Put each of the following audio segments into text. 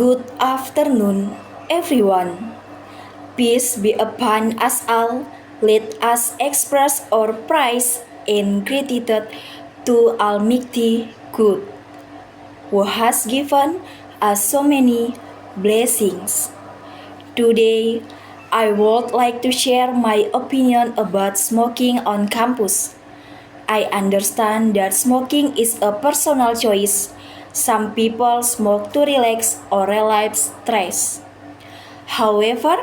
Good afternoon, everyone. Peace be upon us all. Let us express our praise and gratitude to Almighty God, who has given us so many blessings. Today, I would like to share my opinion about smoking on campus. I understand that smoking is a personal choice. Some people smoke to relax or relieve stress. However,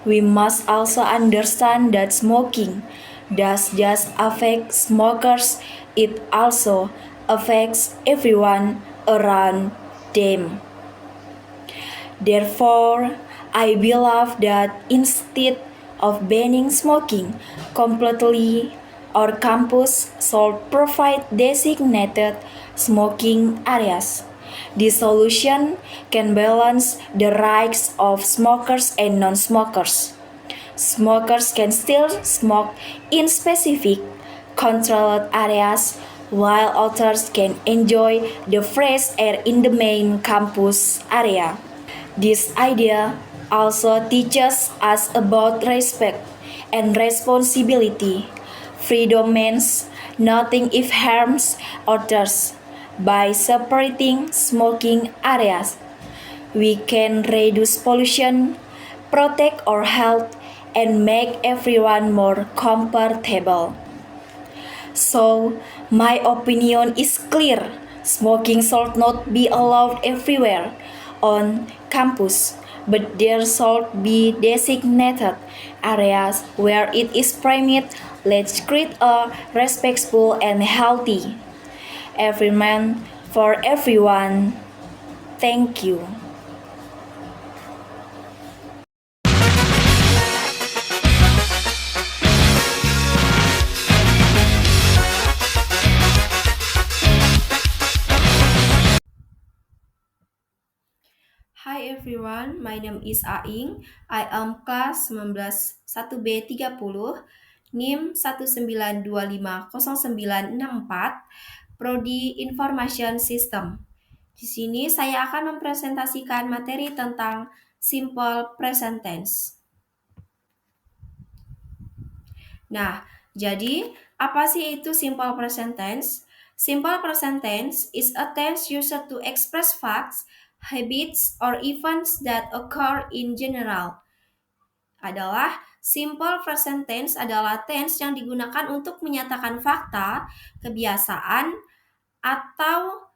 we must also understand that smoking does just affect smokers, it also affects everyone around them. Therefore, I believe that instead of banning smoking completely, our campus should provide designated smoking areas. This solution can balance the rights of smokers and non-smokers. Smokers can still smoke in specific controlled areas while others can enjoy the fresh air in the main campus area. This idea also teaches us about respect and responsibility. Freedom means nothing if harms others. By separating smoking areas, we can reduce pollution, protect our health, and make everyone more comfortable. So, my opinion is clear. Smoking should not be allowed everywhere on campus, but there should be designated areas where it is permitted. Let's create a respectful and healthy environment for everyone. Thank you. Hi everyone, my name is Aing. I am kelas 19 1B30, NIM 1925094, Prodi Information System. Di sini saya akan mempresentasikan materi tentang simple present tense. Nah, jadi apa sih itu simple present tense? Simple present tense is a tense used to express facts, habits, or events that occur in general. Adalah simple present tense adalah tense yang digunakan untuk menyatakan fakta, kebiasaan, atau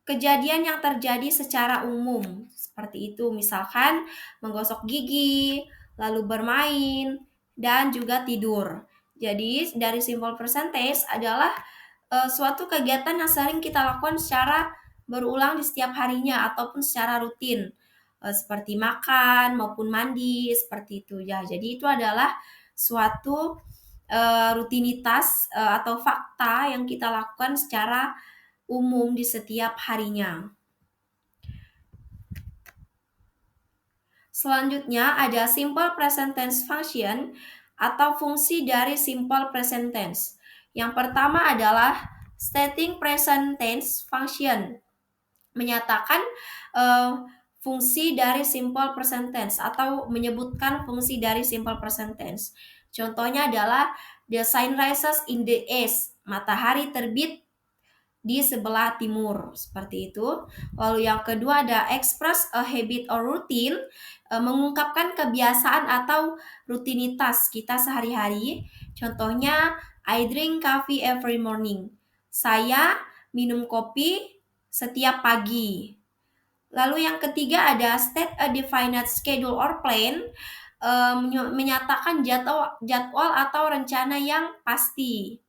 kejadian yang terjadi secara umum. Seperti itu, misalkan menggosok gigi, lalu bermain, dan juga tidur. Jadi, dari simple present tense adalah suatu kegiatan yang sering kita lakukan secara berulang di setiap harinya ataupun secara rutin. Seperti makan maupun mandi, seperti itu ya. Jadi, itu adalah suatu rutinitas atau fakta yang kita lakukan secara umum di setiap harinya. Selanjutnya ada simple present tense function atau fungsi dari simple present tense. Yang pertama adalah stating present tense function, menyatakan fungsi dari simple present tense atau menyebutkan fungsi dari simple present tense. Contohnya adalah the sun rises in the east, matahari terbit di sebelah timur, seperti itu. Lalu yang kedua ada express a habit or routine, mengungkapkan kebiasaan atau rutinitas kita sehari-hari. Contohnya, I drink coffee every morning. Saya minum kopi setiap pagi. Lalu yang ketiga ada state a definite schedule or plan, menyatakan jadwal atau rencana yang pasti.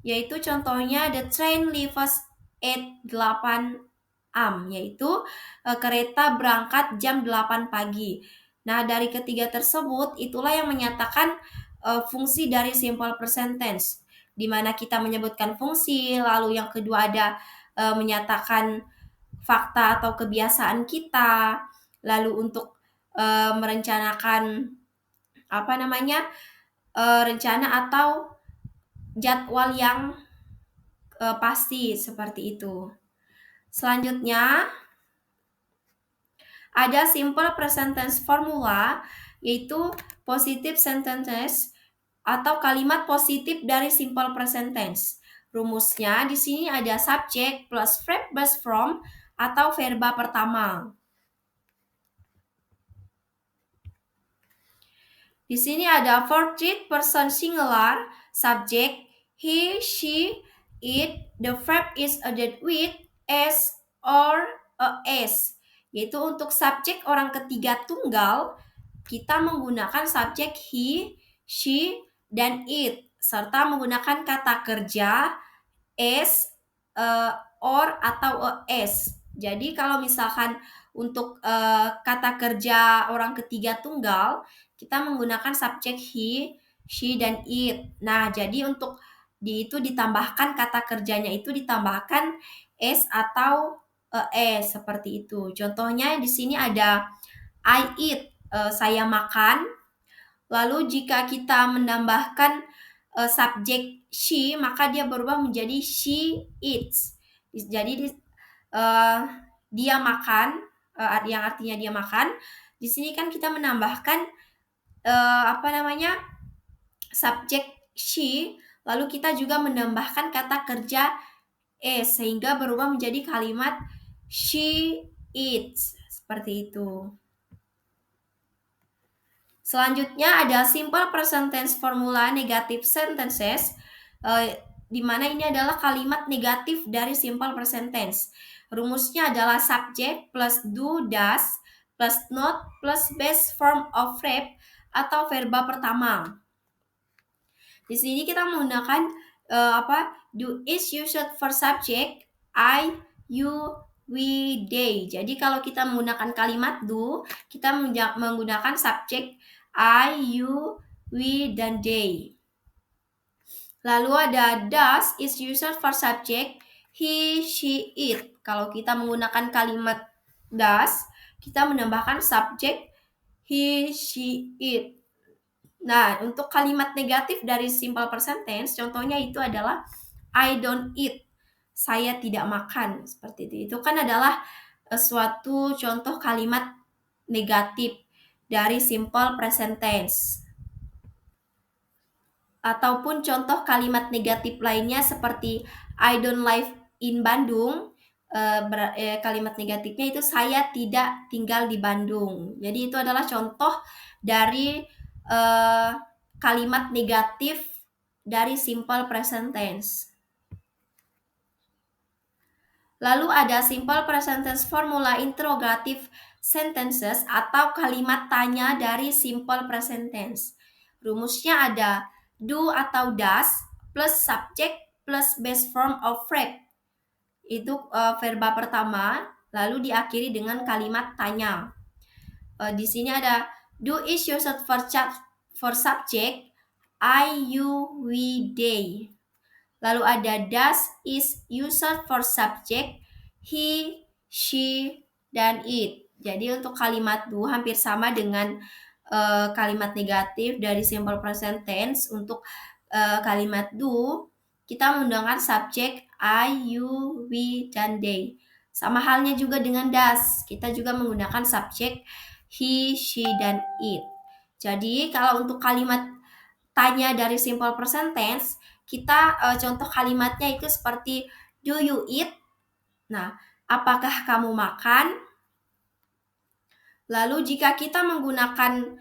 Yaitu contohnya the train leaves at 8 am, yaitu kereta berangkat jam 8 pagi. Nah, dari ketiga tersebut itulah yang menyatakan fungsi dari simple present tense, di mana kita menyebutkan fungsi, lalu yang kedua ada menyatakan fakta atau kebiasaan kita, lalu untuk merencanakan rencana atau jadwal yang pasti, seperti itu. Selanjutnya ada simple present tense formula, yaitu positive sentences atau kalimat positif dari simple present tense. Rumusnya di sini ada subject plus verb plus from atau verba pertama. Di sini ada for third person singular, subject he, she, it, the verb is added with s or a s. Yaitu untuk subjek orang ketiga tunggal, kita menggunakan subjek he, she, dan it, serta menggunakan kata kerja s, or, atau es. Jadi kalau misalkan untuk kata kerja orang ketiga tunggal, kita menggunakan subjek he, she, dan it. Nah, jadi untuk itu ditambahkan kata kerjanya itu ditambahkan s atau es seperti itu. Contohnya di sini ada I eat, saya makan. Lalu jika kita menambahkan subjek she, maka dia berubah menjadi she eats. Jadi dia makan, yang artinya dia makan. Di sini kan kita menambahkan subjek she, lalu kita juga menambahkan kata kerja is sehingga berubah menjadi kalimat she eats seperti itu. Selanjutnya ada simple present tense formula negative sentences, di mana ini adalah kalimat negatif dari simple present tense. Rumusnya adalah subject plus do, does, plus not, plus base form of verb atau verba pertama. Di sini kita menggunakan do is used for subject, I, you, we, they. Jadi kalau kita menggunakan kalimat do, kita menggunakan subjek I, you, we, dan they. Lalu ada does is used for subject he, she, it. Kalau kita menggunakan kalimat does, kita menambahkan subjek he, she, it. Nah, untuk kalimat negatif dari simple present tense, contohnya itu adalah I don't eat. Saya tidak makan. Seperti itu. Itu kan adalah suatu contoh kalimat negatif dari simple present tense. Ataupun contoh kalimat negatif lainnya seperti I don't live in Bandung. Kalimat negatifnya itu saya tidak tinggal di Bandung. Jadi itu adalah contoh dari kalimat negatif dari simple present tense. Lalu ada simple present tense formula interrogative sentences atau kalimat tanya dari simple present tense. Rumusnya ada do atau does plus subject plus base form of verb. Itu verba pertama, lalu diakhiri dengan kalimat tanya. Di sini ada do is used for subject I, you, we, they. Lalu ada does is used for subject he, she, dan it. Jadi untuk kalimat do hampir sama dengan kalimat negatif dari simple present tense. Untuk kalimat do kita menggunakan subjek I, you, we, dan they. Sama halnya juga dengan does, kita juga menggunakan subjek he, she, dan it. Jadi kalau untuk kalimat tanya dari simple present tense, kita contoh kalimatnya itu seperti do you eat? Nah, apakah kamu makan? Lalu jika kita menggunakan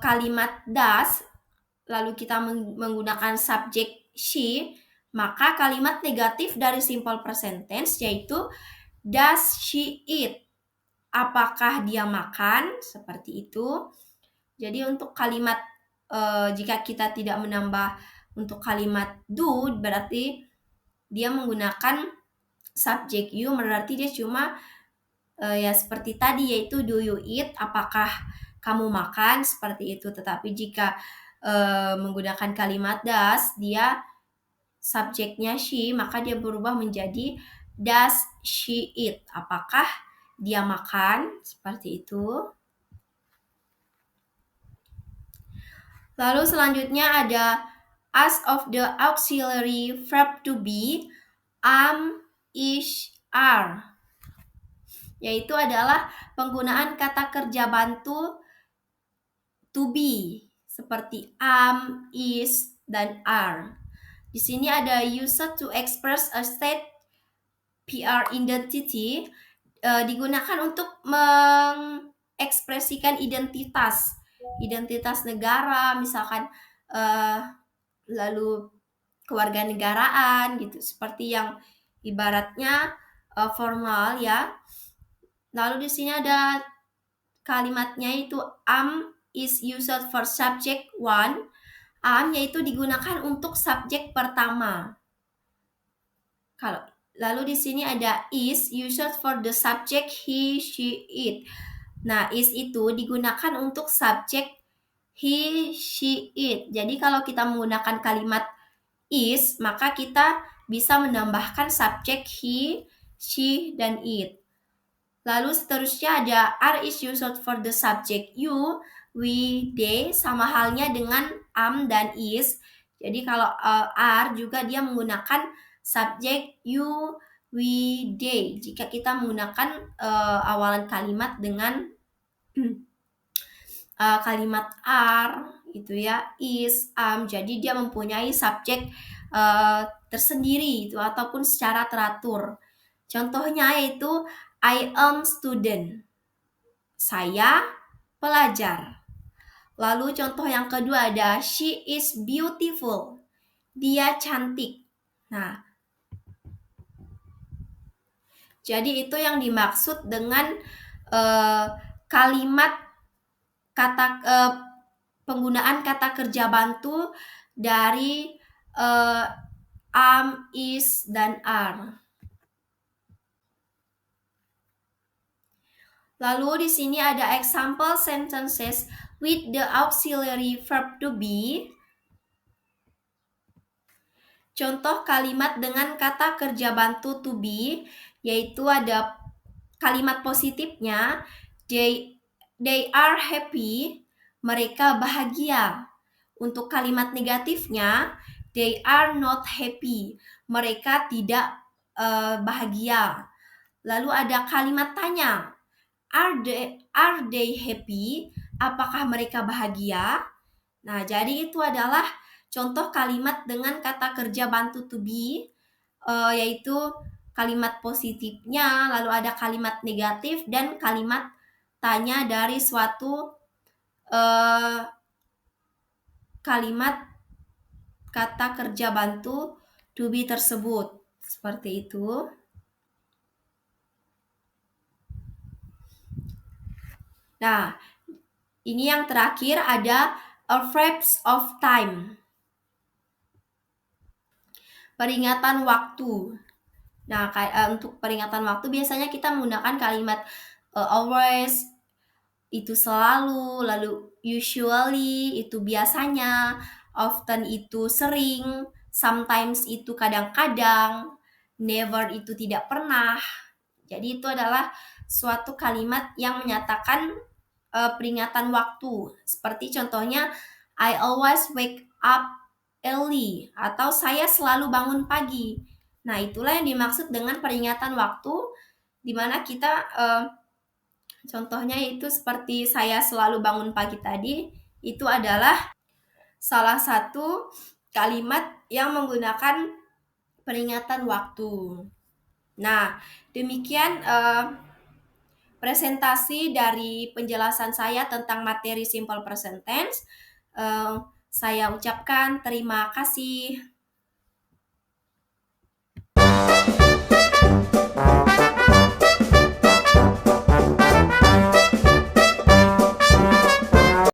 kalimat does, lalu kita menggunakan subjek she, maka kalimat negatif dari simple present tense yaitu does she eat? Apakah dia makan? Seperti itu. Jadi untuk kalimat jika kita tidak menambah untuk kalimat do, berarti dia menggunakan subjek you, berarti dia cuma ya seperti tadi, yaitu do you eat, apakah kamu makan, seperti itu. Tetapi jika menggunakan kalimat does, dia subjeknya she, maka dia berubah menjadi does she eat, apakah dia makan, seperti itu. Lalu selanjutnya ada as of the auxiliary verb to be am, is, are. yaitu adalah penggunaan kata kerja bantu to be seperti am, is, dan are. Di sini ada used to express a state PR identity, digunakan untuk mengekspresikan identitas negara, misalkan eh, lalu kewarganegaraan gitu, seperti yang ibaratnya formal ya. Lalu di sini ada kalimatnya itu am is used for subject one. Am yaitu digunakan untuk subjek pertama. Kalau lalu di sini ada is used for the subject he, she, it. Nah, is itu digunakan untuk subjek he, she, it. Jadi kalau kita menggunakan kalimat is, maka kita bisa menambahkan subjek he, she, dan it. Lalu seterusnya ada are is used for the subject you, we, they, sama halnya dengan am dan is. Jadi kalau are juga dia menggunakan subjek you, we, they. Jika kita menggunakan awalan kalimat dengan kalimat are itu ya, is, am. Jadi dia mempunyai subjek tersendiri itu ataupun secara teratur. Contohnya yaitu I am student. Saya pelajar. Lalu contoh yang kedua ada she is beautiful. Dia cantik. Nah, jadi itu yang dimaksud dengan kalimat penggunaan kata kerja bantu dari am, is, dan are. Lalu di sini ada example sentences with the auxiliary verb to be. Contoh kalimat dengan kata kerja bantu to be, yaitu ada kalimat positifnya, they are happy, mereka bahagia. Untuk kalimat negatifnya, they are not happy, mereka tidak bahagia. Lalu ada kalimat tanya, are they happy? Apakah mereka bahagia? Nah, jadi itu adalah contoh kalimat dengan kata kerja bantu to be, yaitu kalimat positifnya, lalu ada kalimat negatif dan kalimat tanya dari suatu kalimat kata kerja bantu to be tersebut. Seperti itu. Nah, ini yang terakhir ada a frames of time. Peringatan waktu. Nah, untuk peringatan waktu biasanya kita menggunakan kalimat always, itu selalu, lalu usually, itu biasanya, often itu sering, sometimes itu kadang-kadang, never itu tidak pernah. Jadi itu adalah suatu kalimat yang menyatakan peringatan waktu. Seperti contohnya, I always wake up early, atau saya selalu bangun pagi. Nah, itulah yang dimaksud dengan peringatan waktu, di mana kita contohnya itu seperti saya selalu bangun pagi tadi, itu adalah salah satu kalimat yang menggunakan peringatan waktu. Nah, demikian presentasi dari penjelasan saya tentang materi simple present tense. Saya ucapkan terima kasih.